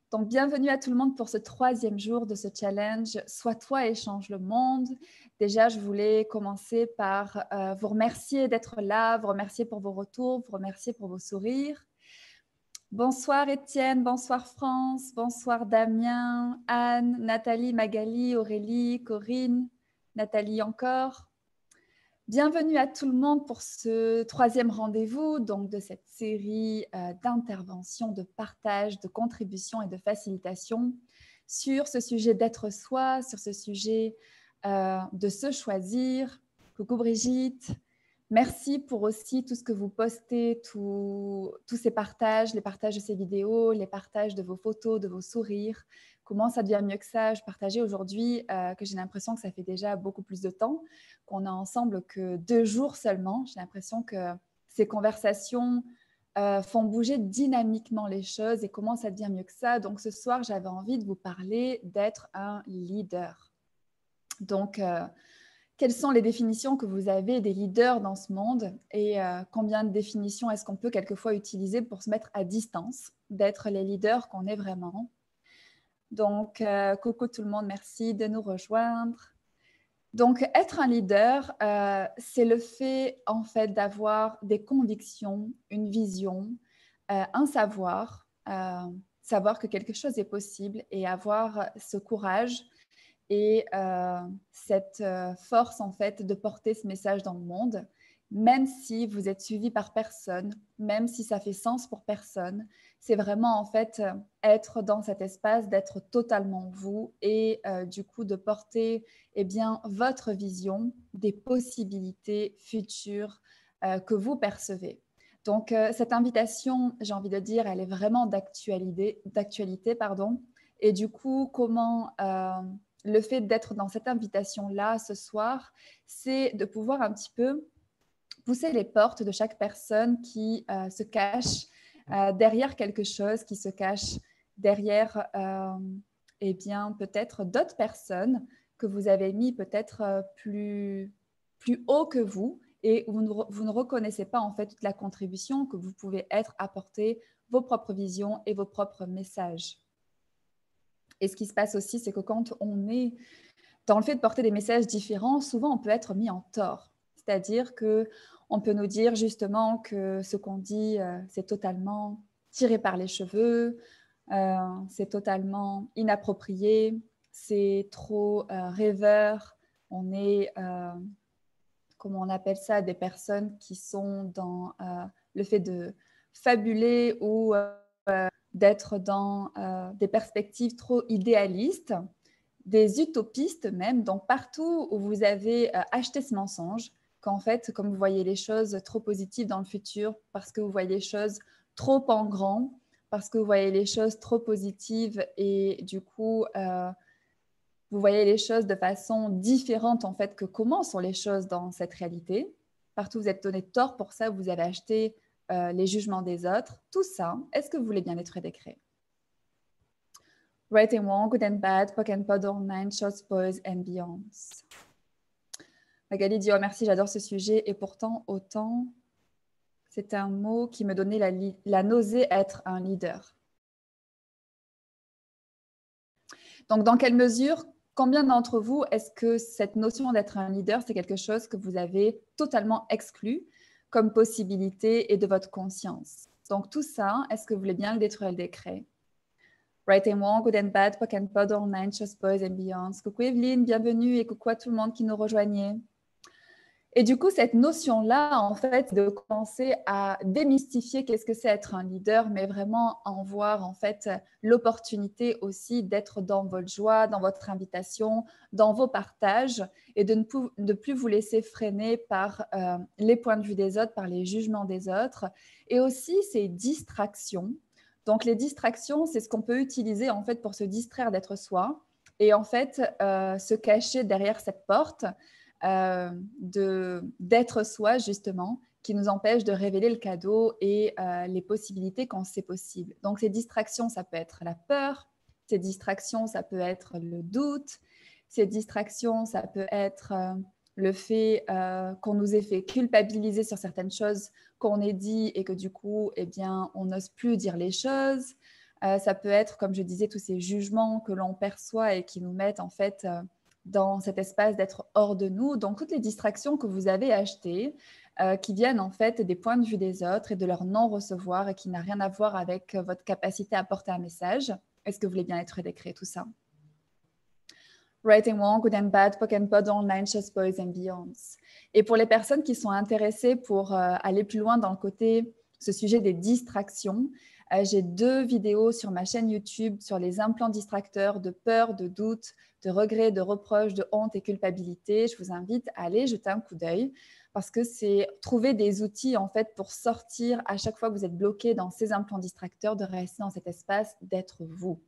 Donc, bienvenue à tout le monde pour ce 3e jour de ce challenge « Sois toi et change le monde ». Déjà, je voulais commencer par vous remercier d'être là, vous remercier pour vos retours, vous remercier pour vos sourires. Bonsoir Étienne, bonsoir France, bonsoir Damien, Anne, Nathalie, Magali, Aurélie, Corinne, Nathalie encore. Bienvenue à tout le monde pour ce 3e rendez-vous donc de cette série d'interventions, de partage, de contributions et de facilitation sur ce sujet d'être soi, sur ce sujet de se choisir. Coucou Brigitte, merci pour aussi tout ce que vous postez, tous ces partages, les partages de ces vidéos, les partages de vos photos, de vos sourires. Comment ça devient mieux que ça? Je partageais aujourd'hui que j'ai l'impression que ça fait déjà beaucoup plus de temps qu'on est ensemble que 2 jours seulement. J'ai l'impression que ces conversations font bouger dynamiquement les choses et comment ça devient mieux que ça. Donc ce soir, j'avais envie de vous parler d'être un leader. Donc, quelles sont les définitions que vous avez des leaders dans ce monde et combien de définitions est-ce qu'on peut quelquefois utiliser pour se mettre à distance d'être les leaders qu'on est vraiment? Donc, coucou tout le monde, merci de nous rejoindre. Donc, être un leader, c'est le fait, en fait, d'avoir des convictions, une vision, un savoir, savoir que quelque chose est possible et avoir ce courage et cette force, en fait, de porter ce message dans le monde, même si vous êtes suivi par personne, même si ça fait sens pour personne. C'est vraiment, en fait, être dans cet espace, d'être totalement vous et du coup, de porter eh bien, votre vision des possibilités futures que vous percevez. Donc, cette invitation, j'ai envie de dire, elle est vraiment d'actualité, pardon. Et du coup, comment le fait d'être dans cette invitation-là ce soir, c'est de pouvoir un petit peu pousser les portes de chaque personne qui se cache derrière quelque chose, qui se cache derrière eh bien, peut-être d'autres personnes que vous avez mis peut-être plus haut que vous et vous ne reconnaissez pas en fait toute la contribution que vous pouvez être, apporter, vos propres visions et vos propres messages. Et ce qui se passe aussi, c'est que quand on est dans le fait de porter des messages différents, souvent on peut être mis en tort. C'est-à-dire qu'on peut nous dire justement que ce qu'on dit, c'est totalement tiré par les cheveux, c'est totalement inapproprié, c'est trop rêveur. On est, comment on appelle ça, des personnes qui sont dans le fait de fabuler ou d'être dans des perspectives trop idéalistes, des utopistes même. Donc, partout où vous avez acheté ce mensonge, qu'en fait, comme vous voyez les choses trop positives dans le futur, parce que vous voyez les choses trop en grand, parce que vous voyez les choses trop positives et du coup, vous voyez les choses de façon différente en fait que comment sont les choses dans cette réalité. Partout, vous êtes donné tort pour ça, vous avez acheté les jugements des autres. Tout ça, est-ce que vous voulez bien être décret? Right and wrong, good and bad, POC and POD online, short boys and beyonds. Magali dit, oh merci, j'adore ce sujet et pourtant autant, c'est un mot qui me donnait la nausée être un leader. Donc, dans quelle mesure, combien d'entre vous, est-ce que cette notion d'être un leader, c'est quelque chose que vous avez totalement exclu comme possibilité et de votre conscience? Donc, tout ça, est-ce que vous voulez bien le détruire le décret? Right and wrong, good and bad, POC and POD online, just boys and beyonds. Coucou Evelyne, bienvenue et coucou à tout le monde qui nous rejoignait. Et du coup, cette notion-là, en fait, de commencer à démystifier qu'est-ce que c'est être un leader, mais vraiment en voir, en fait, l'opportunité aussi d'être dans votre joie, dans votre invitation, dans vos partages et de ne plus vous laisser freiner par les points de vue des autres, par les jugements des autres et aussi ces distractions. Donc, les distractions, c'est ce qu'on peut utiliser, en fait, pour se distraire d'être soi et, en fait, se cacher derrière cette porte d'être soi, justement, qui nous empêche de révéler le cadeau et les possibilités quand c'est possible. Donc, ces distractions, ça peut être la peur, ces distractions, ça peut être le doute, ces distractions, ça peut être le fait qu'on nous ait fait culpabiliser sur certaines choses qu'on ait dit et que du coup, eh bien, on n'ose plus dire les choses. Ça peut être, comme je disais, tous ces jugements que l'on perçoit et qui nous mettent en fait dans cet espace d'être hors de nous. Donc, toutes les distractions que vous avez achetées, qui viennent en fait des points de vue des autres et de leur non-recevoir et qui n'a rien à voir avec votre capacité à porter un message. Est-ce que vous voulez bien être décret tout ça? Right and Wrong, Good and Bad, POC and Pod Online, Chess Boys and Beyonds. Et pour les personnes qui sont intéressées pour aller plus loin dans le côté, ce sujet des distractions, j'ai 2 vidéos sur ma chaîne YouTube sur les implants distracteurs de peur, de doute, de regret, de reproche, de honte et culpabilité. Je vous invite à aller jeter un coup d'œil parce que c'est trouver des outils en fait pour sortir à chaque fois que vous êtes bloqué dans ces implants distracteurs, de rester dans cet espace d'être vous.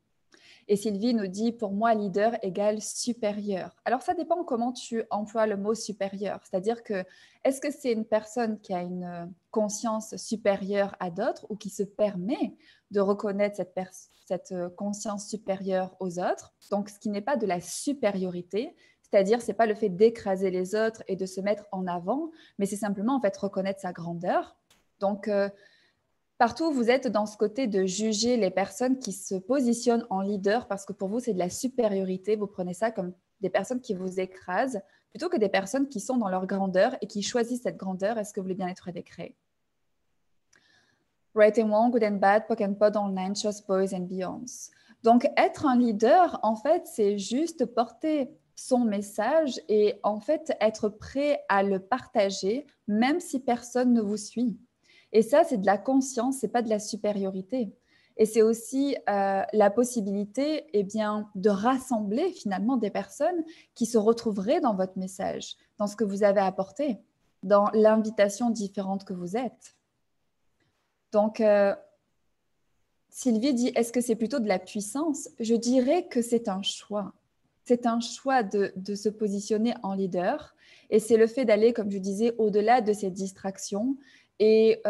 Et Sylvie nous dit, pour moi, leader égale supérieur. Alors, ça dépend comment tu emploies le mot supérieur. C'est-à-dire que, est-ce que c'est une personne qui a une conscience supérieure à d'autres ou qui se permet de reconnaître cette conscience supérieure aux autres? Donc, ce qui n'est pas de la supériorité, c'est-à-dire, ce n'est pas le fait d'écraser les autres et de se mettre en avant, mais c'est simplement, en fait, reconnaître sa grandeur. Donc, partout où vous êtes dans ce côté de juger les personnes qui se positionnent en leader parce que pour vous, c'est de la supériorité. Vous prenez ça comme des personnes qui vous écrasent plutôt que des personnes qui sont dans leur grandeur et qui choisissent cette grandeur. Est-ce que vous voulez bien être décret? Right and Wrong, Good and Bad, POC and Pod Online, Chess Boys and Beyonds. Donc, être un leader, en fait, c'est juste porter son message et en fait être prêt à le partager même si personne ne vous suit. Et ça, c'est de la conscience, ce n'est pas de la supériorité. Et c'est aussi la possibilité de rassembler finalement des personnes qui se retrouveraient dans votre message, dans ce que vous avez apporté, dans l'invitation différente que vous êtes. Donc, Sylvie dit, est-ce que c'est plutôt de la puissance? Je dirais que c'est un choix. C'est un choix de se positionner en leader. Et c'est le fait d'aller, comme je disais, au-delà de ces distractions et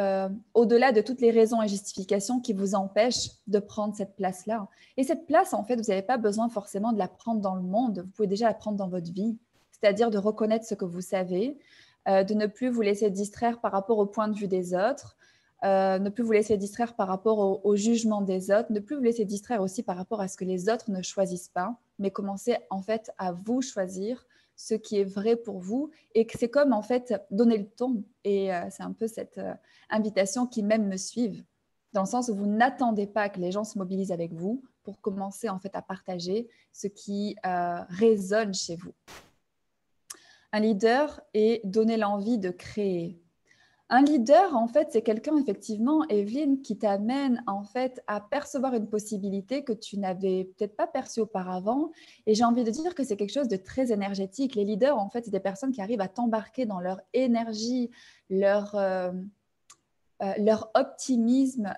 au-delà de toutes les raisons et justifications qui vous empêchent de prendre cette place-là. Et cette place, en fait, vous n'avez pas besoin forcément de la prendre dans le monde. Vous pouvez déjà la prendre dans votre vie. C'est-à-dire de reconnaître ce que vous savez, de ne plus vous laisser distraire par rapport au point de vue des autres, ne plus vous laisser distraire par rapport au jugement des autres, ne plus vous laisser distraire aussi par rapport à ce que les autres ne choisissent pas, mais commencer en fait à vous choisir ce qui est vrai pour vous et que c'est comme en fait donner le ton. Et c'est un peu cette invitation qui même me suivent, dans le sens où vous n'attendez pas que les gens se mobilisent avec vous pour commencer en fait à partager ce qui résonne chez vous. Un leader est donner l'envie de créer. Un leader, en fait, c'est quelqu'un, effectivement, Evelyne, qui t'amène en fait à percevoir une possibilité que tu n'avais peut-être pas perçue auparavant. Et j'ai envie de dire que c'est quelque chose de très énergétique. Les leaders, en fait, c'est des personnes qui arrivent à t'embarquer dans leur énergie, leur optimisme,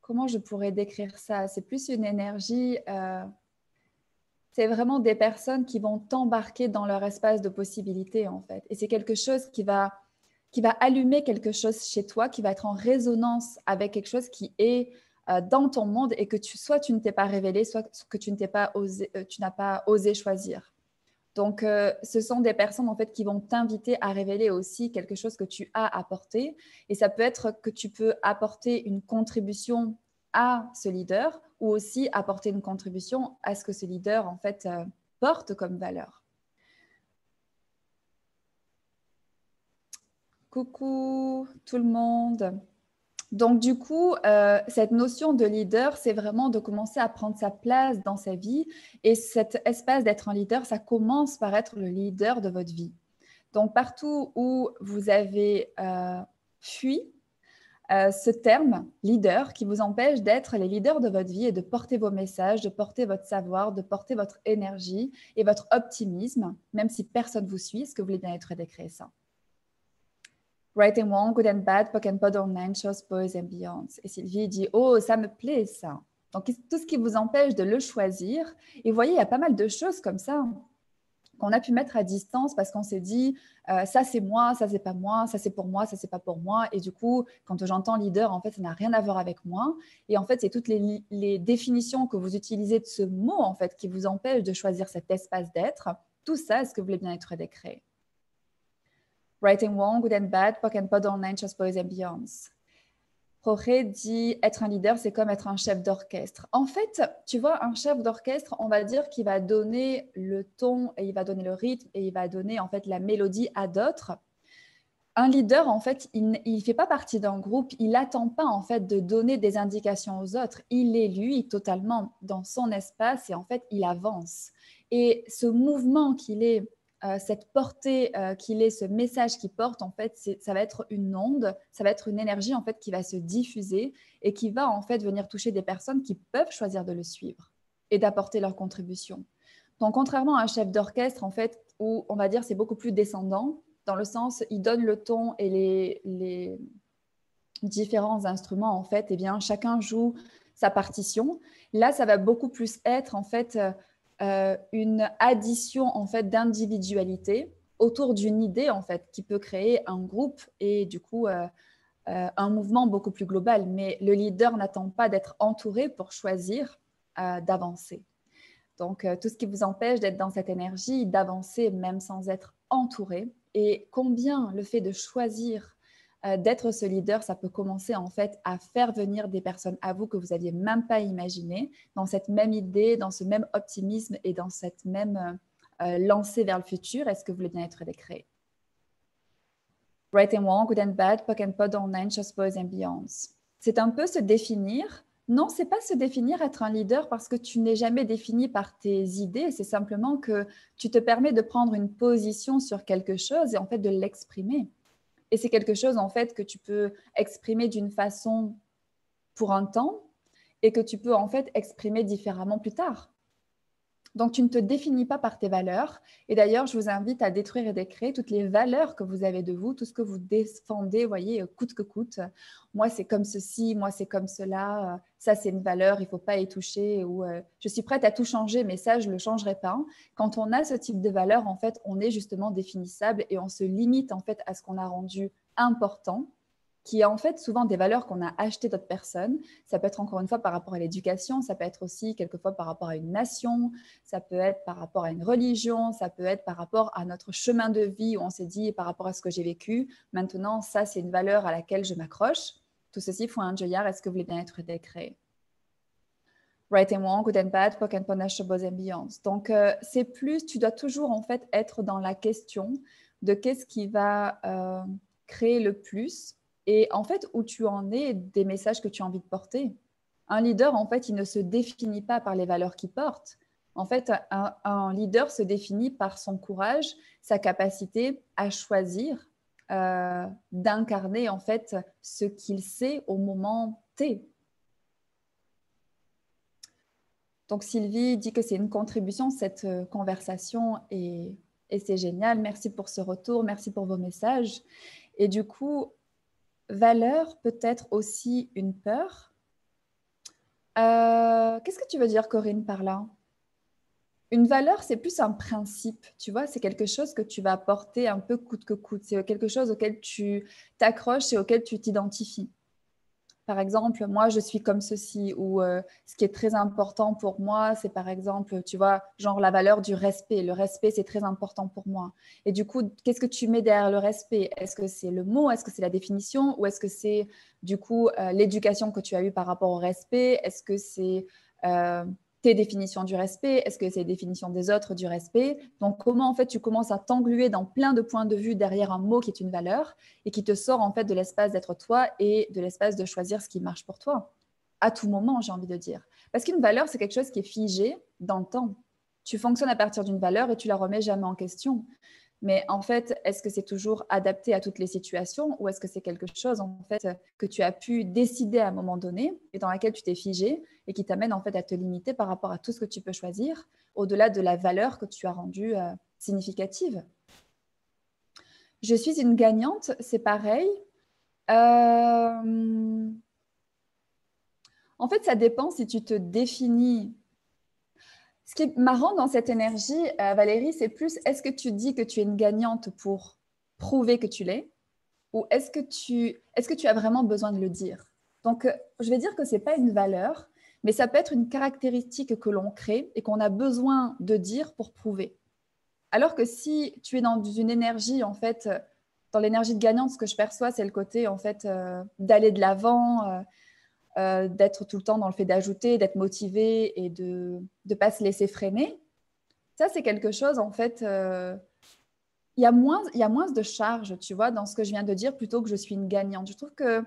comment je pourrais décrire ça? C'est plus une énergie... c'est vraiment des personnes qui vont t'embarquer dans leur espace de possibilités, en fait. Et c'est quelque chose qui va allumer quelque chose chez toi, qui va être en résonance avec quelque chose qui est dans ton monde et que soit tu ne t'es pas révélé, soit que tu n'as pas osé choisir. Donc, ce sont des personnes en fait qui vont t'inviter à révéler aussi quelque chose que tu as apporté. Et ça peut être que tu peux apporter une contribution à ce leader ou aussi apporter une contribution à ce que ce leader en fait porte comme valeur. Coucou tout le monde. Donc, du coup, cette notion de leader, c'est vraiment de commencer à prendre sa place dans sa vie. Et cet espace d'être un leader, ça commence par être le leader de votre vie. Donc, partout où vous avez fui ce terme leader qui vous empêche d'être les leaders de votre vie et de porter vos messages, de porter votre savoir, de porter votre énergie et votre optimisme, même si personne ne vous suit, est-ce que vous voulez bien être décret ça? Right and Wrong, Good and Bad, POC and Pod Online, Chess Boys and Beyonds. Et Sylvie dit, oh, ça me plaît ça. Donc, tout ce qui vous empêche de le choisir. Et vous voyez, il y a pas mal de choses comme ça qu'on a pu mettre à distance parce qu'on s'est dit, ça c'est moi, ça c'est pas moi, ça c'est pour moi, ça c'est pas pour moi. Et du coup, quand j'entends leader, en fait, ça n'a rien à voir avec moi. Et en fait, c'est toutes les définitions que vous utilisez de ce mot, en fait, qui vous empêchent de choisir cet espace d'être. Tout ça, est-ce que vous voulez bien être décret? Right and Wrong, Good and Bad, POC and Pod Online, Chess Boys and Beyonds. Jorge dit être un leader, c'est comme être un chef d'orchestre. En fait, tu vois, un chef d'orchestre, on va dire qu'il va donner le ton et il va donner le rythme et il va donner en fait la mélodie à d'autres. Un leader, en fait, il ne fait pas partie d'un groupe, il n'attend pas en fait de donner des indications aux autres. Il est lui totalement dans son espace et en fait, il avance. Et ce mouvement qu'il est, cette portée qu'il est, ce message qu'il porte, en fait, ça va être une onde, ça va être une énergie en fait qui va se diffuser et qui va en fait venir toucher des personnes qui peuvent choisir de le suivre et d'apporter leur contribution. Donc, contrairement à un chef d'orchestre, en fait, où on va dire c'est beaucoup plus descendant, dans le sens, il donne le ton et les différents instruments, en fait, eh bien, chacun joue sa partition. Là, ça va beaucoup plus être, en fait, une addition, en fait, d'individualité autour d'une idée, en fait, qui peut créer un groupe et, du coup, un mouvement beaucoup plus global. Mais le leader n'attend pas d'être entouré pour choisir d'avancer. Donc, tout ce qui vous empêche d'être dans cette énergie, d'avancer même sans être entouré. Et combien le fait de choisir d'être ce leader, ça peut commencer en fait à faire venir des personnes à vous que vous n'aviez même pas imaginé, dans cette même idée, dans ce même optimisme et dans cette même lancée vers le futur. Est-ce que vous voulez bien être décréé? Right and wrong, good and bad, POC and POD online, just boys and beyonds. C'est un peu se définir. Non, c'est pas se définir être un leader parce que tu n'es jamais défini par tes idées. C'est simplement que tu te permets de prendre une position sur quelque chose et en fait de l'exprimer. Et c'est quelque chose en fait que tu peux exprimer d'une façon pour un temps et que tu peux en fait exprimer différemment plus tard. Donc, tu ne te définis pas par tes valeurs. Et d'ailleurs, je vous invite à détruire et décréer toutes les valeurs que vous avez de vous, tout ce que vous défendez, voyez, coûte que coûte. Moi, c'est comme ceci, moi, c'est comme cela. Ça, c'est une valeur, il ne faut pas y toucher. Ou je suis prête à tout changer, mais ça, je ne le changerai pas. Quand on a ce type de valeur, en fait, on est justement définissable et on se limite en fait à ce qu'on a rendu important, qui est en fait souvent des valeurs qu'on a achetées d'autres personnes. Ça peut être encore une fois par rapport à l'éducation, ça peut être aussi quelquefois par rapport à une nation, ça peut être par rapport à une religion, ça peut être par rapport à notre chemin de vie où on s'est dit par rapport à ce que j'ai vécu, maintenant ça c'est une valeur à laquelle je m'accroche. Tout ceci font un joyard, est-ce que vous voulez bien être décréé? Right and wrong, good and bad, POC and panache, boys and beyonds. Donc c'est plus, tu dois toujours en fait être dans la question de qu'est-ce qui va créer le plus et en fait, où tu en es des messages que tu as envie de porter. Un leader, en fait, il ne se définit pas par les valeurs qu'il porte. En fait, un leader se définit par son courage, sa capacité à choisir d'incarner, en fait, ce qu'il sait au moment T. Donc, Sylvie dit que c'est une contribution, cette conversation, et c'est génial. Merci pour ce retour, merci pour vos messages. Et du coup, valeur peut être aussi une peur. Qu'est-ce que tu veux dire, Corinne, par là? Une valeur, c'est plus un principe, tu vois, c'est quelque chose que tu vas porter un peu coûte que coûte. C'est quelque chose auquel tu t'accroches et auquel tu t'identifies. Par exemple, moi, je suis comme ceci, ou ce qui est très important pour moi, c'est par exemple, tu vois, genre la valeur du respect. Le respect, c'est très important pour moi. Et du coup, qu'est-ce que tu mets derrière le respect? Est-ce que c'est le mot? Est-ce que c'est la définition? Ou est-ce que c'est, du coup, l'éducation que tu as eue par rapport au respect? Est-ce que c'est tes définitions du respect? Est-ce que c'est les définitions des autres du respect? Donc, comment, en fait, tu commences à t'engluer dans plein de points de vue derrière un mot qui est une valeur et qui te sort, en fait, de l'espace d'être toi et de l'espace de choisir ce qui marche pour toi. À tout moment, j'ai envie de dire. Parce qu'une valeur, c'est quelque chose qui est figé dans le temps. Tu fonctionnes à partir d'une valeur et tu la remets jamais en question. Mais en fait, est-ce que c'est toujours adapté à toutes les situations ou est-ce que c'est quelque chose en fait que tu as pu décider à un moment donné et dans laquelle tu t'es figé et qui t'amène en fait à te limiter par rapport à tout ce que tu peux choisir au-delà de la valeur que tu as rendue significative? Je suis une gagnante, c'est pareil. En fait, ça dépend si tu te définis. Ce qui est marrant dans cette énergie, Valérie, c'est plus est-ce que tu dis que tu es une gagnante pour prouver que tu l'es ou est-ce que tu as vraiment besoin de le dire? Donc, je vais dire que ce n'est pas une valeur, mais ça peut être une caractéristique que l'on crée et qu'on a besoin de dire pour prouver. Alors que si tu es dans une énergie, en fait, dans l'énergie de gagnante, ce que je perçois, c'est le côté en fait d'aller de l'avant, d'être tout le temps dans le fait d'ajouter, d'être motivé et de ne pas se laisser freiner. Ça, c'est quelque chose, en fait, il y a moins de charge, tu vois, dans ce que je viens de dire, plutôt que je suis une gagnante. Je trouve que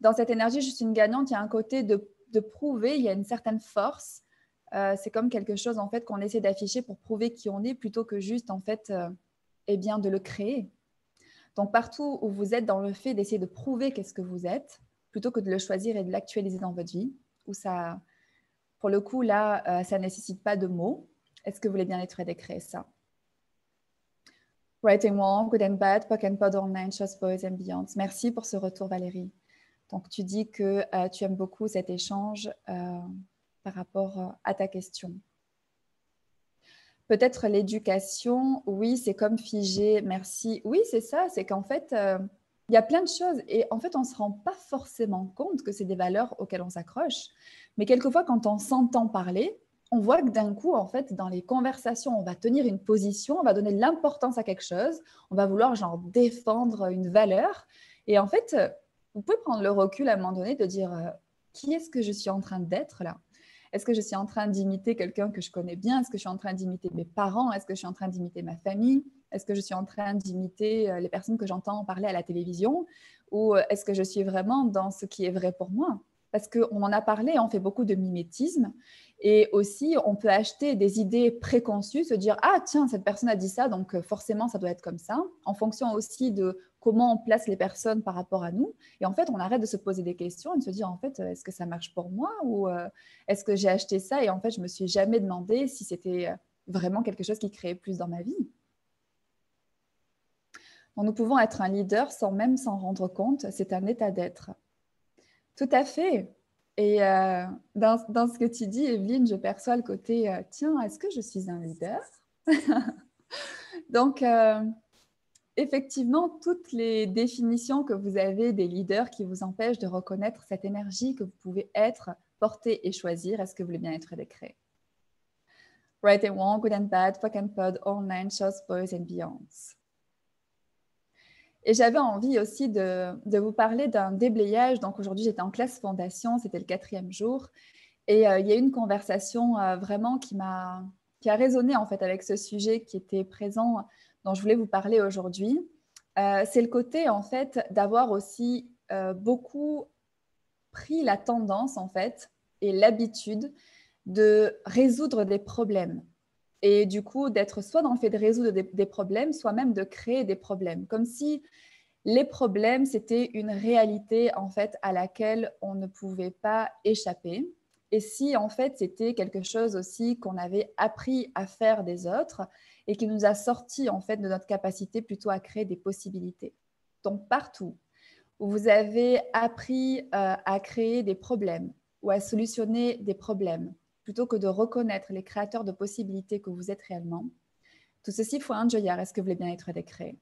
dans cette énergie, je suis une gagnante, il y a un côté de prouver, il y a une certaine force. C'est comme quelque chose, en fait, qu'on essaie d'afficher pour prouver qui on est, plutôt que juste, en fait, eh bien, de le créer. Donc, partout où vous êtes dans le fait d'essayer de prouver qu'est-ce que vous êtes, plutôt que de le choisir et de l'actualiser dans votre vie, où ça, pour le coup, là, ça ne nécessite pas de mots. Est-ce que vous voulez bien être aidé à créer ça? Right and wrong, good and bad, POC and POD online, shows, boys and beyonds. Merci pour ce retour, Valérie. Donc, tu dis que tu aimes beaucoup cet échange par rapport à ta question. Peut-être l'éducation, oui, c'est comme figé, merci. Oui, c'est ça, c'est qu'en fait, il y a plein de choses et en fait, on ne se rend pas forcément compte que c'est des valeurs auxquelles on s'accroche. Mais quelquefois, quand on s'entend parler, on voit que d'un coup, en fait, dans les conversations, on va tenir une position, on va donner de l'importance à quelque chose, on va vouloir genre défendre une valeur. Et en fait, vous pouvez prendre le recul à un moment donné de dire qui est-ce que je suis en train d'être là? Est-ce que je suis en train d'imiter quelqu'un que je connais bien? Est-ce que je suis en train d'imiter mes parents? Est-ce que je suis en train d'imiter ma famille? Est-ce que je suis en train d'imiter les personnes que j'entends parler à la télévision? Ou est-ce que je suis vraiment dans ce qui est vrai pour moi? Parce qu'on en a parlé, on fait beaucoup de mimétisme. Et aussi, on peut acheter des idées préconçues, se dire « Ah, tiens, cette personne a dit ça, donc forcément, ça doit être comme ça », en fonction aussi de comment on place les personnes par rapport à nous. Et en fait, on arrête de se poser des questions et de se dire « En fait, est-ce que ça marche pour moi ?» ou est-ce que j'ai acheté ça et en fait, je ne me suis jamais demandé si c'était vraiment quelque chose qui créait plus dans ma vie. Donc, nous pouvons être un leader sans même s'en rendre compte. C'est un état d'être. Tout à fait. Et dans ce que tu dis, Evelyne, je perçois le côté tiens, est-ce que je suis un leader? Donc, effectivement, toutes les définitions que vous avez des leaders qui vous empêchent de reconnaître cette énergie que vous pouvez être, porter et choisir, est-ce que vous voulez bien être décret? Right and wrong, good and bad, POC and POD, online, shows, boys and beyonds. Et j'avais envie aussi de vous parler d'un déblayage. Donc aujourd'hui, j'étais en classe fondation, c'était le 4e jour. Et il y a eu une conversation vraiment qui a résonné en fait avec ce sujet qui était présent, dont je voulais vous parler aujourd'hui. C'est le côté en fait d'avoir aussi beaucoup pris la tendance en fait et l'habitude de résoudre des problèmes. Et du coup, d'être soit dans le fait de résoudre des problèmes, soit même de créer des problèmes. Comme si les problèmes, c'était une réalité en fait à laquelle on ne pouvait pas échapper. Et si en fait c'était quelque chose aussi qu'on avait appris à faire des autres et qui nous a sorti en fait de notre capacité plutôt à créer des possibilités. Donc partout où vous avez appris à créer des problèmes ou à solutionner des problèmes, plutôt que de reconnaître les créateurs de possibilités que vous êtes réellement, tout ceci faut un joyard. Est-ce que vous voulez bien être décret?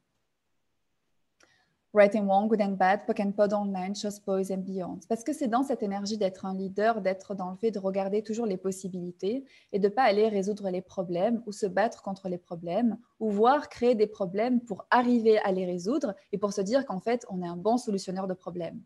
Right and wrong, good and bad, POC and POD online, shows, boys and beyond. Parce que c'est dans cette énergie d'être un leader, d'être dans le fait de regarder toujours les possibilités et de ne pas aller résoudre les problèmes ou se battre contre les problèmes ou voir créer des problèmes pour arriver à les résoudre et pour se dire qu'en fait, on est un bon solutionneur de problèmes.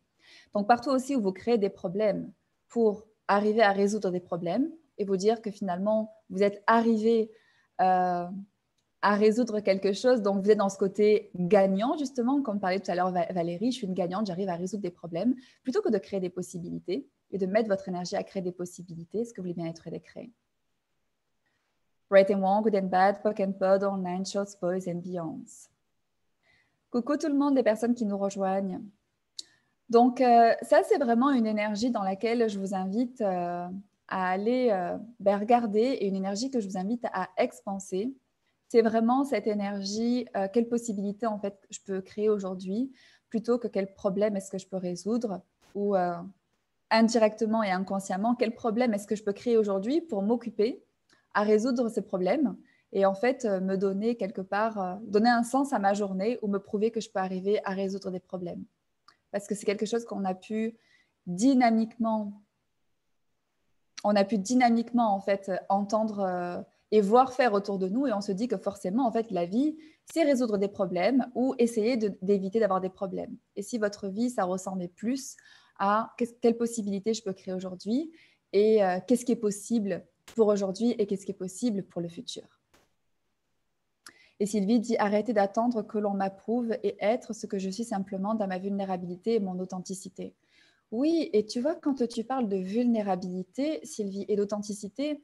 Donc, partout aussi où vous créez des problèmes pour arriver à résoudre des problèmes et vous dire que finalement, vous êtes arrivé à résoudre quelque chose. Donc, vous êtes dans ce côté gagnant, justement, comme parlait tout à l'heure Valérie, je suis une gagnante, j'arrive à résoudre des problèmes, plutôt que de créer des possibilités et de mettre votre énergie à créer des possibilités. Est-ce que vous voulez bien être aidé à créer? Right and wrong, good and bad, POC and POD, online, shows, boys and beyonds. Coucou tout le monde, les personnes qui nous rejoignent. Donc, ça, c'est vraiment une énergie dans laquelle je vous invite à aller regarder et une énergie que je vous invite à expanser. C'est vraiment cette énergie, quelle possibilité en fait je peux créer aujourd'hui, plutôt que quel problème est-ce que je peux résoudre, ou indirectement et inconsciemment, quel problème est-ce que je peux créer aujourd'hui pour m'occuper à résoudre ces problèmes et en fait me donner quelque part, donner un sens à ma journée ou me prouver que je peux arriver à résoudre des problèmes. Parce que c'est quelque chose qu'on a pu dynamiquement en fait entendre et voir faire autour de nous. Et on se dit que forcément, en fait, la vie, c'est résoudre des problèmes ou essayer d'éviter d'avoir des problèmes. Et si votre vie, ça ressemblait plus à quelle possibilité je peux créer aujourd'hui et qu'est-ce qui est possible pour aujourd'hui et qu'est-ce qui est possible pour le futur. Et Sylvie dit « Arrêtez d'attendre que l'on m'approuve et être ce que je suis simplement dans ma vulnérabilité et mon authenticité. » Oui, et tu vois, quand tu parles de vulnérabilité, Sylvie, et d'authenticité,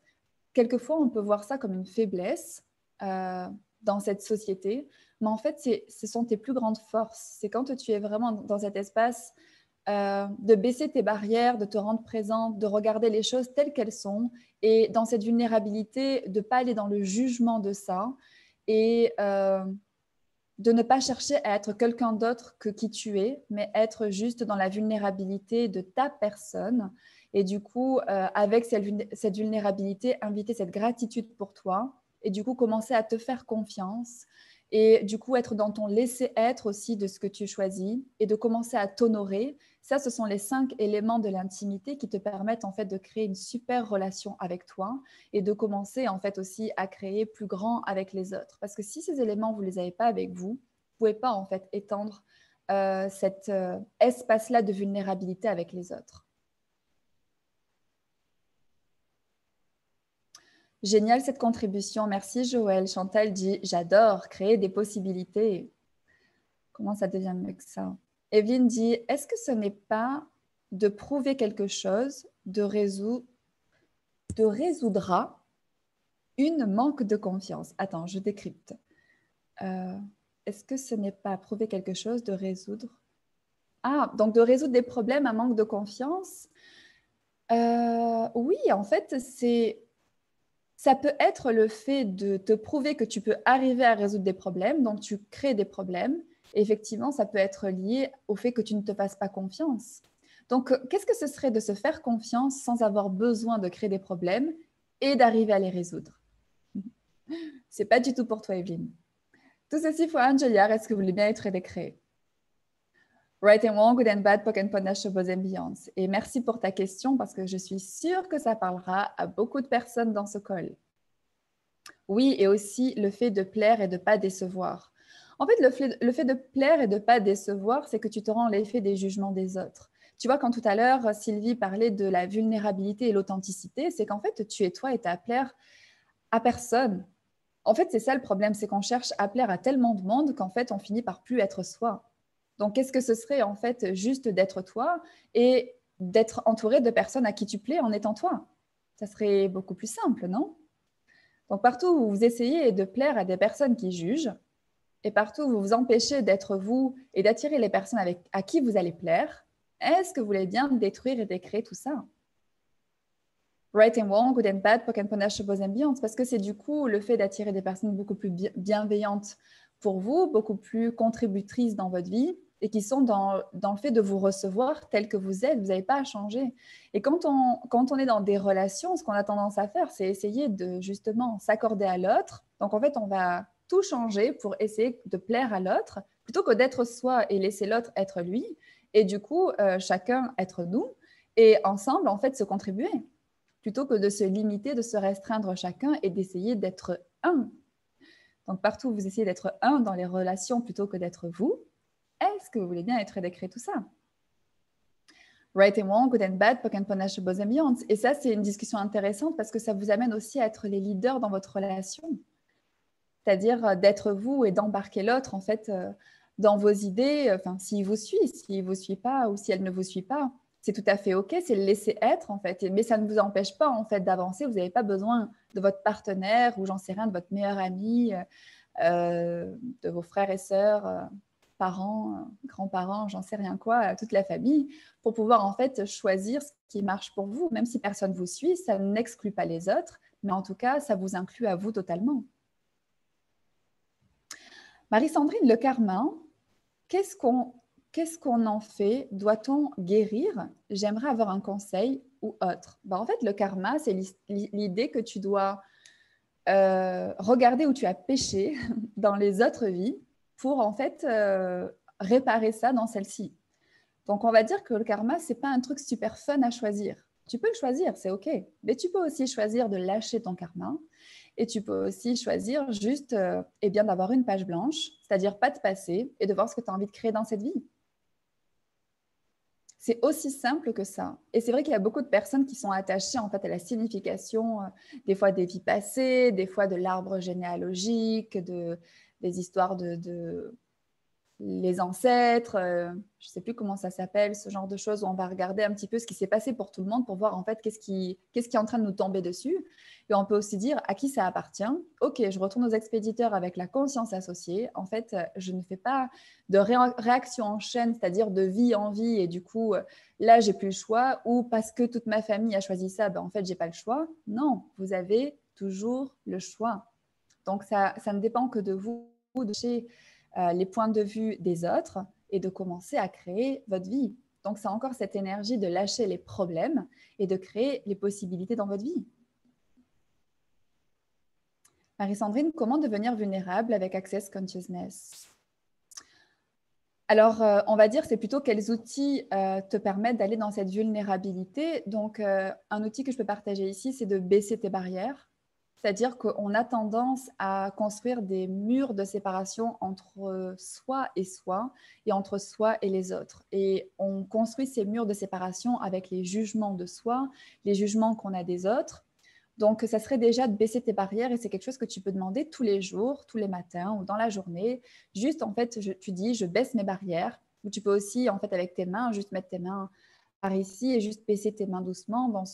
quelquefois, on peut voir ça comme une faiblesse dans cette société, mais en fait, ce sont tes plus grandes forces. C'est quand tu es vraiment dans cet espace de baisser tes barrières, de te rendre présente, de regarder les choses telles qu'elles sont, et dans cette vulnérabilité, de ne pas aller dans le jugement de ça, et de ne pas chercher à être quelqu'un d'autre que qui tu es, mais être juste dans la vulnérabilité de ta personne. Et du coup, avec cette vulnérabilité, inviter cette gratitude pour toi et du coup, commencer à te faire confiance et du coup, être dans ton laisser-être aussi de ce que tu choisis et de commencer à t'honorer. Ça, ce sont les 5 éléments de l'intimité qui te permettent en fait de créer une super relation avec toi et de commencer en fait aussi à créer plus grand avec les autres. Parce que si ces éléments, vous ne les avez pas avec vous, vous ne pouvez pas en fait étendre cet espace-là de vulnérabilité avec les autres. Génial cette contribution, merci Joël. Chantal dit « J'adore créer des possibilités ». Comment ça devient mieux que ça? Evelyne dit « Est-ce que ce n'est pas de prouver quelque chose, de résoudra une manque de confiance ?» Attends, je décrypte. Est-ce que ce n'est pas prouver quelque chose, de résoudre? Ah, donc de résoudre des problèmes, un manque de confiance? Oui, en fait, ça peut être le fait de te prouver que tu peux arriver à résoudre des problèmes, donc tu crées des problèmes. Et effectivement, ça peut être lié au fait que tu ne te fasses pas confiance. Donc, qu'est-ce que ce serait de se faire confiance sans avoir besoin de créer des problèmes et d'arriver à les résoudre? C'est pas du tout pour toi, Evelyne. Tout ceci for Angeliar, est-ce que vous voulez bien être décréé? Right and wrong, good and bad, poc and panache, and beyond. Et merci pour ta question parce que je suis sûre que ça parlera à beaucoup de personnes dans ce call. Oui, et aussi le fait de plaire et de ne pas décevoir. En fait, le fait de plaire et de ne pas décevoir, c'est que tu te rends l'effet des jugements des autres. Tu vois, quand tout à l'heure, Sylvie parlait de la vulnérabilité et l'authenticité, c'est qu'en fait, tu es toi et tu as à plaire à personne. En fait, c'est ça le problème, c'est qu'on cherche à plaire à tellement de monde qu'en fait, on finit par plus être soi. Donc, qu'est-ce que ce serait en fait juste d'être toi et d'être entouré de personnes à qui tu plais en étant toi? Ça serait beaucoup plus simple, non? Donc, partout où vous essayez de plaire à des personnes qui jugent et partout où vous vous empêchez d'être vous et d'attirer les personnes à qui vous allez plaire, est-ce que vous voulez bien détruire et décréer tout ça? Right and wrong, good and bad, poc and panache, and beyond, parce que c'est du coup le fait d'attirer des personnes beaucoup plus bienveillantes pour vous, beaucoup plus contributrices dans votre vie et qui sont dans le fait de vous recevoir tel que vous êtes. Vous n'avez pas à changer. Et quand on est dans des relations, ce qu'on a tendance à faire, c'est essayer de justement s'accorder à l'autre. Donc en fait, on va tout changer pour essayer de plaire à l'autre plutôt que d'être soi et laisser l'autre être lui. Et du coup, chacun être nous et ensemble, en fait, se contribuer plutôt que de se limiter, de se restreindre chacun et d'essayer d'être un. Donc, partout où vous essayez d'être un dans les relations plutôt que d'être vous, est-ce que vous voulez bien être décréé tout ça? Right and wrong, good and bad, poc and panache, and beyond. Et ça, c'est une discussion intéressante parce que ça vous amène aussi à être les leaders dans votre relation. C'est-à-dire d'être vous et d'embarquer l'autre, en fait, dans vos idées, enfin, s'il vous suit, s'il ne vous suit pas ou si elle ne vous suit pas. C'est tout à fait OK, c'est le laisser être en fait, mais ça ne vous empêche pas en fait d'avancer. Vous n'avez pas besoin de votre partenaire ou j'en sais rien, de votre meilleur ami, de vos frères et sœurs, parents, grands-parents, j'en sais rien quoi, toute la famille, pour pouvoir en fait choisir ce qui marche pour vous. Même si personne ne vous suit, ça n'exclut pas les autres, mais en tout cas, ça vous inclut à vous totalement. Marie-Sandrine, le karma, qu'est-ce qu'on en fait? Doit-on guérir? J'aimerais avoir un conseil ou autre. En fait, le karma, c'est l'idée que tu dois regarder où tu as péché dans les autres vies pour en fait réparer ça dans celle-ci. Donc, on va dire que le karma, ce n'est pas un truc super fun à choisir. Tu peux le choisir, c'est OK. Mais tu peux aussi choisir de lâcher ton karma Et tu peux aussi choisir juste eh bien, d'avoir une page blanche, c'est-à-dire pas de passé, et de voir ce que tu as envie de créer dans cette vie. C'est aussi simple que ça. Et c'est vrai qu'il y a beaucoup de personnes qui sont attachées en fait à la signification, des fois des vies passées, des fois de l'arbre généalogique, des histoires de les ancêtres, je ne sais plus comment ça s'appelle, ce genre de choses où on va regarder un petit peu ce qui s'est passé pour tout le monde pour voir en fait qu'est-ce qui est en train de nous tomber dessus. Et on peut aussi dire à qui ça appartient. Ok, je retourne aux expéditeurs avec la conscience associée. En fait, je ne fais pas de réaction en chaîne, c'est-à-dire de vie en vie et du coup, là, j'ai plus le choix ou parce que toute ma famille a choisi ça, ben, en fait, j'ai pas le choix. Non, vous avez toujours le choix. Donc, ça ne dépend que de vous, de chez les points de vue des autres et de commencer à créer votre vie. Donc, c'est encore cette énergie de lâcher les problèmes et de créer les possibilités dans votre vie. Marie-Sandrine, comment devenir vulnérable avec Access Consciousness? Alors, on va dire, c'est plutôt quels outils te permettent d'aller dans cette vulnérabilité. Donc, un outil que je peux partager ici, c'est de baisser tes barrières. C'est-à-dire qu'on a tendance à construire des murs de séparation entre soi et entre soi et les autres. Et on construit ces murs de séparation avec les jugements de soi, les jugements qu'on a des autres. Donc, ça serait déjà de baisser tes barrières et c'est quelque chose que tu peux demander tous les jours, tous les matins ou dans la journée. Juste, en fait, tu dis, je baisse mes barrières. Ou tu peux aussi, en fait, avec tes mains, juste mettre tes mains par ici et juste baisser tes mains doucement dans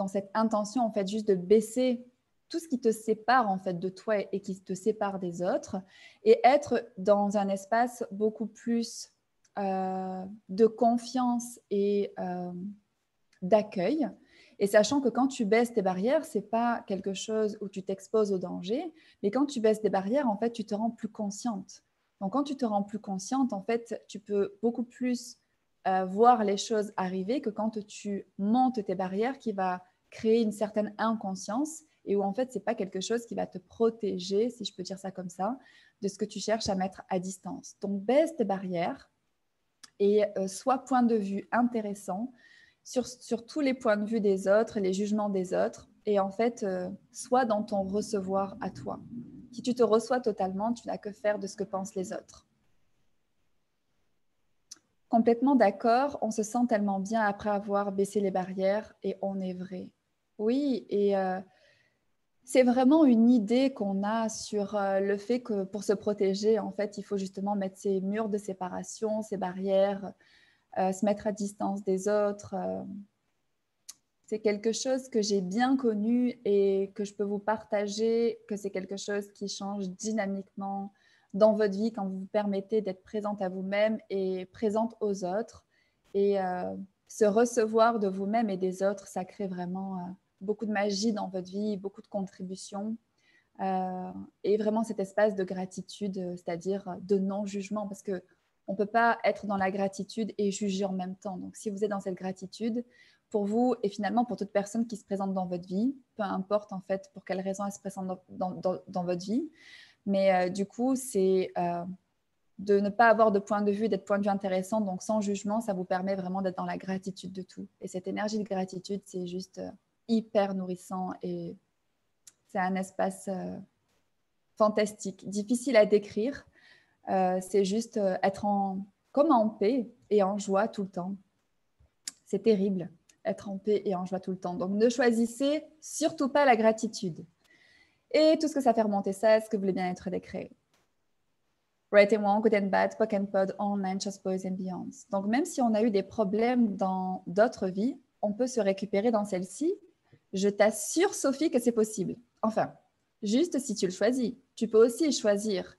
cette intention, en fait, juste de baisser tout ce qui te sépare, en fait, de toi et qui te sépare des autres et être dans un espace beaucoup plus de confiance et d'accueil. Et sachant que quand tu baisses tes barrières, ce n'est pas quelque chose où tu t'exposes au danger, mais quand tu baisses des barrières, en fait, tu te rends plus consciente. Donc, quand tu te rends plus consciente, en fait, tu peux beaucoup plus voir les choses arriver que quand tu montes tes barrières qui va créer une certaine inconscience et où, en fait, ce n'est pas quelque chose qui va te protéger, si je peux dire ça comme ça, de ce que tu cherches à mettre à distance. Donc, baisse tes barrières et sois point de vue intéressant sur tous les points de vue des autres, les jugements des autres, et en fait, sois dans ton recevoir à toi. Si tu te reçois totalement, tu n'as que faire de ce que pensent les autres. Complètement d'accord, on se sent tellement bien après avoir baissé les barrières, et on est vrai. Oui, et c'est vraiment une idée qu'on a sur le fait que pour se protéger, en fait, il faut justement mettre ces murs de séparation, ces barrières, se mettre à distance des autres. C'est quelque chose que j'ai bien connu et que je peux vous partager, que c'est quelque chose qui change dynamiquement dans votre vie quand vous vous permettez d'être présente à vous-même et présente aux autres. Et se recevoir de vous-même et des autres, ça crée vraiment beaucoup de magie dans votre vie, beaucoup de contributions. Et vraiment cet espace de gratitude, c'est-à-dire de non-jugement, parce que on ne peut pas être dans la gratitude et juger en même temps. Donc, si vous êtes dans cette gratitude, pour vous et finalement pour toute personne qui se présente dans votre vie, peu importe en fait pour quelle raison elle se présente dans votre vie, mais du coup, c'est de ne pas avoir de point de vue, d'être point de vue intéressant, donc sans jugement, ça vous permet vraiment d'être dans la gratitude de tout. Et cette énergie de gratitude, c'est juste hyper nourrissant et c'est un espace fantastique, difficile à décrire. C'est juste être comme en paix et en joie tout le temps. C'est terrible, être en paix et en joie tout le temps. Donc, ne choisissez surtout pas la gratitude. Et tout ce que ça fait remonter ça, est-ce que vous voulez bien être décret? Right and wrong, good and bad, POC and pod, online, just boys and beyonds. Donc, même si on a eu des problèmes dans d'autres vies, on peut se récupérer dans celle-ci. Je t'assure, Sophie, que c'est possible. Enfin, juste si tu le choisis. Tu peux aussi choisir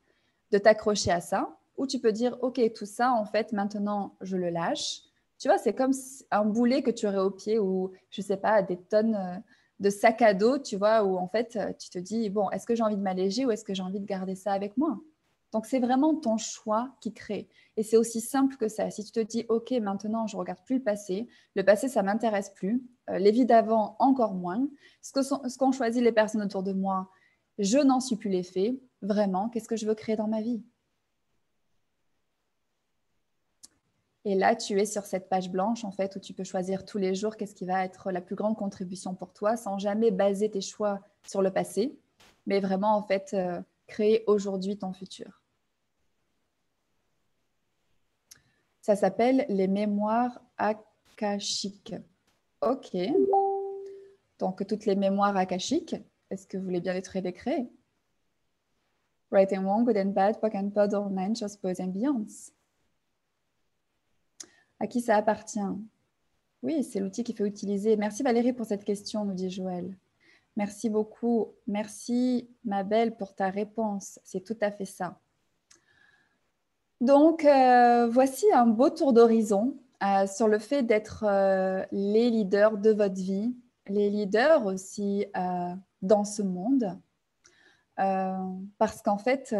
de t'accrocher à ça, ou tu peux dire, OK, tout ça, en fait, maintenant, je le lâche. Tu vois, c'est comme un boulet que tu aurais au pied ou, je ne sais pas, des tonnes de sacs à dos, tu vois, où en fait, tu te dis, bon, est-ce que j'ai envie de m'alléger ou est-ce que j'ai envie de garder ça avec moi? Donc, c'est vraiment ton choix qui crée. Et c'est aussi simple que ça. Si tu te dis, OK, maintenant, je ne regarde plus le passé, ça ne m'intéresse plus. Les vies d'avant, encore moins. Ce qu'ont choisi les personnes autour de moi, je n'en suis plus l'effet. Vraiment, qu'est-ce que je veux créer dans ma vie? Et là, tu es sur cette page blanche, en fait, où tu peux choisir tous les jours qu'est-ce qui va être la plus grande contribution pour toi, sans jamais baser tes choix sur le passé, mais vraiment, en fait, créer aujourd'hui ton futur. Ça s'appelle les mémoires akashiques. OK. Donc, toutes les mémoires akashiques, est-ce que vous voulez bien les créer? Right and wrong, good and bad, POC and POD, all just boys and beyonds. À qui ça appartient? Oui, c'est l'outil qu'il faut utiliser. Merci Valérie pour cette question, nous dit Joël. Merci beaucoup. Merci ma belle pour ta réponse. C'est tout à fait ça. Donc, voici un beau tour d'horizon sur le fait d'être les leaders de votre vie, les leaders aussi dans ce monde. Parce qu'en fait,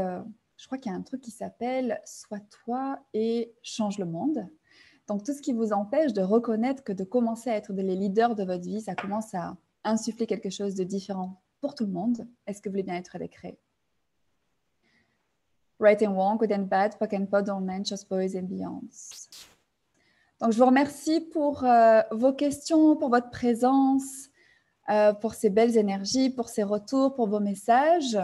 je crois qu'il y a un truc qui s'appelle « Sois toi et change le monde ». Donc, tout ce qui vous empêche de reconnaître que de commencer à être les leaders de votre vie, ça commence à insuffler quelque chose de différent pour tout le monde. Est-ce que vous voulez bien être décret? Right and wrong, good and bad, POC and POD, all men, just boys and beyonds. Donc, je vous remercie pour vos questions, pour votre présence, pour ces belles énergies, pour ces retours, pour vos messages.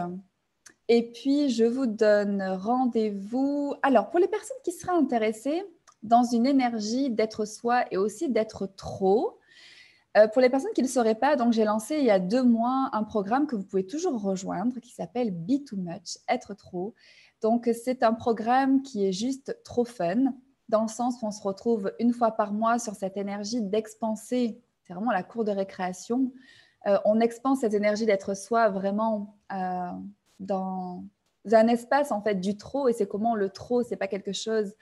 Et puis, je vous donne rendez-vous. Alors, pour les personnes qui seraient intéressées dans une énergie d'être soi et aussi d'être trop, pour les personnes qui ne le sauraient pas, donc j'ai lancé il y a 2 mois un programme que vous pouvez toujours rejoindre qui s'appelle Be Too Much, être trop. Donc, c'est un programme qui est juste trop fun, dans le sens où on se retrouve une fois par mois sur cette énergie d'expanser. C'est vraiment la cour de récréation. On expanse cette énergie d'être soi vraiment dans un espace en fait du trop, et c'est comment le trop, c'est pas quelque chose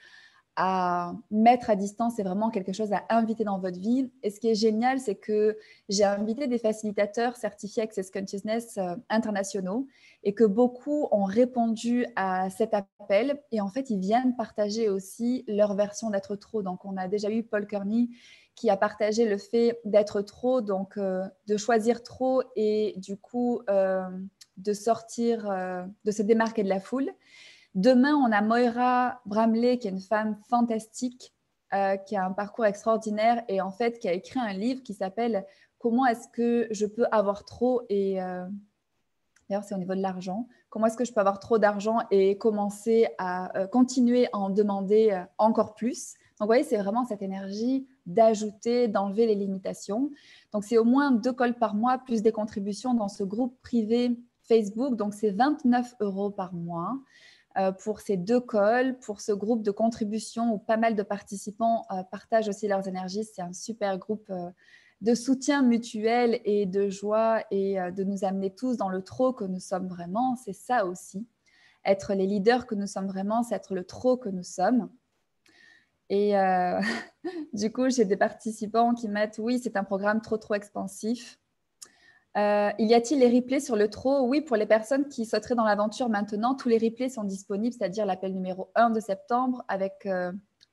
à mettre à distance, c'est vraiment quelque chose à inviter dans votre vie. Et ce qui est génial, c'est que j'ai invité des facilitateurs certifiés Access Consciousness internationaux et que beaucoup ont répondu à cet appel et en fait, ils viennent partager aussi leur version d'être trop. Donc, on a déjà eu Paul Kearney qui a partagé le fait d'être trop, donc de choisir trop et du coup de sortir, de se démarquer de la foule. Demain, on a Moira Bramley, qui est une femme fantastique, qui a un parcours extraordinaire et en fait, qui a écrit un livre qui s'appelle « Comment est-ce que je peux avoir trop ?» et d'ailleurs, c'est au niveau de l'argent. Comment est-ce que je peux avoir trop d'argent et commencer à continuer à en demander encore plus? Donc, vous voyez, c'est vraiment cette énergie d'ajouter, d'enlever les limitations. Donc, c'est au moins 2 calls par mois, plus des contributions dans ce groupe privé Facebook. Donc, c'est 29 € par mois. Pour ces 2 calls, pour ce groupe de contribution où pas mal de participants partagent aussi leurs énergies. C'est un super groupe de soutien mutuel et de joie et de nous amener tous dans le trop que nous sommes vraiment. C'est ça aussi. Être les leaders que nous sommes vraiment, c'est être le trop que nous sommes. Et du coup, j'ai des participants qui mettent « Oui, c'est un programme trop expansif ». Il y a-t-il les replays sur le trop? Oui, pour les personnes qui sauteraient dans l'aventure maintenant, tous les replays sont disponibles, c'est-à-dire l'appel numéro 1 de septembre avec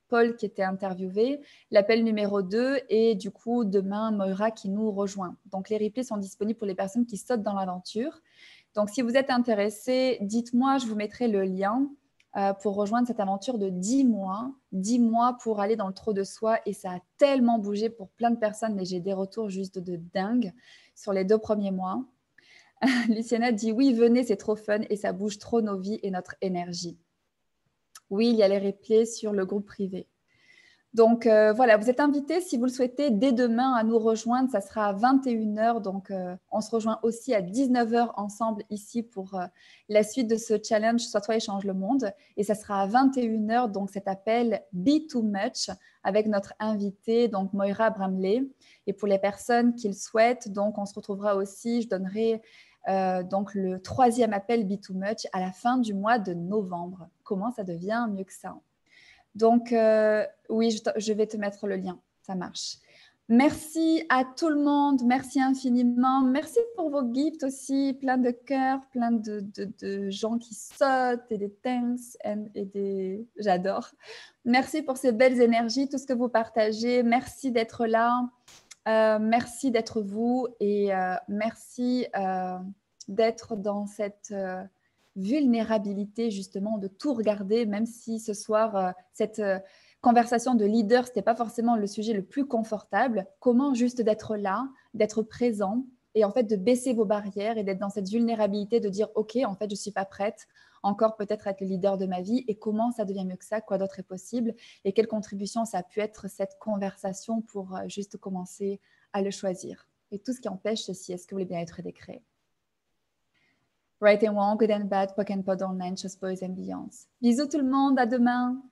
Paul qui était interviewé, l'appel numéro 2 et du coup, demain, Moira qui nous rejoint. Donc, les replays sont disponibles pour les personnes qui sautent dans l'aventure. Donc, si vous êtes intéressés, dites-moi, je vous mettrai le lien pour rejoindre cette aventure de 10 mois pour aller dans le trop de soi. Et ça a tellement bougé pour plein de personnes, mais j'ai des retours juste de dingue sur les 2 premiers mois. Luciana dit « Oui, venez, c'est trop fun et ça bouge trop nos vies et notre énergie. » Oui, il y a les replays sur le groupe privé. Donc, voilà, vous êtes invités, si vous le souhaitez, dès demain à nous rejoindre. Ça sera à 21 h. Donc, on se rejoint aussi à 19 h ensemble ici pour la suite de ce challenge « Sois toi et change le monde ». Et ça sera à 21 h, donc cet appel « Be Too Much » avec notre invitée, donc Moira Bramley. Et pour les personnes qui le souhaitent, donc on se retrouvera aussi, je donnerai donc le 3e appel « Be Too Much » à la fin du mois de novembre. Comment ça devient mieux que ça? Donc, oui, je vais te mettre le lien, ça marche. Merci à tout le monde, merci infiniment. Merci pour vos gifts aussi, plein de cœurs, plein de gens qui sautent et des thanks et des... J'adore. Merci pour ces belles énergies, tout ce que vous partagez. Merci d'être là, merci d'être vous et merci d'être dans cette... vulnérabilité justement de tout regarder, même si ce soir cette conversation de leader, ce n'était pas forcément le sujet le plus confortable. Comment juste d'être là, d'être présent et en fait de baisser vos barrières et d'être dans cette vulnérabilité de dire ok, en fait, je ne suis pas prête encore peut-être à être le leader de ma vie et comment ça devient mieux que ça, quoi d'autre est possible et quelle contribution ça a pu être cette conversation pour juste commencer à le choisir. Et tout ce qui empêche ceci, est-ce que vous voulez bien être décret? Right and wrong, good and bad, POC and pod online, Chose Boys and Beyonds. Bisous tout le monde, à demain!